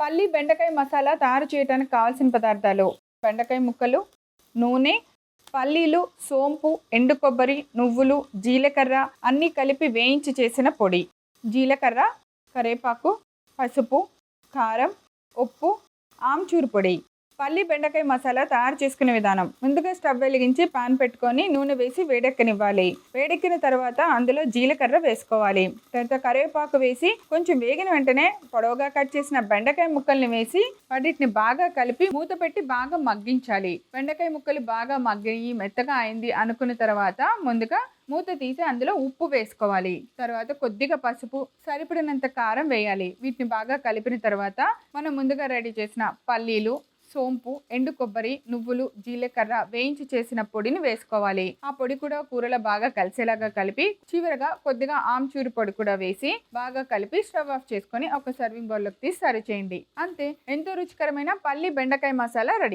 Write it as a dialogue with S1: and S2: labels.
S1: పల్లి బెండకాయ మసాలా తయారు చేయడానికి కావాల్సిన పదార్థాలు: బెండకాయ ముక్కలు, నూనె, పల్లీలు, సోంపు, ఎండు కొబ్బరి, నువ్వులు, జీలకర్ర అన్నీ కలిపి వేయించి చేసిన పొడి. జీలకర్ర, కరివేపాకు, పసుపు, కారం, ఉప్పు, ఆమ్చూరు పొడి. పల్లి బెండకాయ మసాలా తయారు చేసుకునే విధానం: ముందుగా స్టవ్ వెలిగించి పాన్ పెట్టుకొని నూనె వేసి వేడెక్కనివ్వాలి. వేడెక్కిన తర్వాత అందులో జీలకర్ర వేసుకోవాలి. తర్వాత కరివేపాకు వేసి కొంచెం వేగిన వెంటనే పొడవుగా కట్ చేసిన బెండకాయ ముక్కల్ని వేసి వాటిని బాగా కలిపి మూత పెట్టి బాగా మగ్గించాలి. బెండకాయ ముక్కలు బాగా మగ్గి మెత్తగా అయింది అనుకున్న తర్వాత ముందుగా మూత తీసి అందులో ఉప్పు వేసుకోవాలి. తర్వాత కొద్దిగా పసుపు, సరిపడినంత కారం వేయాలి. వీటిని బాగా కలిపిన తర్వాత మనం ముందుగా రెడీ చేసిన పల్లీలు, సోంపు, ఎండు కొబ్బరి, నువ్వులు, జీలకర్ర వేయించి చేసిన పొడిని వేసుకోవాలి. ఆ పొడి కూడా కూరలో బాగా కలిసేలాగా కలిపి చివరగా కొద్దిగా ఆమ్చూరు పొడి కూడా వేసి బాగా కలిపి స్టవ్ ఆఫ్ చేసుకొని ఒక సర్వింగ్ బౌల్లోకి తీసి సర్వ్ చేయండి. అంతే, ఎంతో రుచికరమైన పల్లి బెండకాయ మసాలా రెడీ.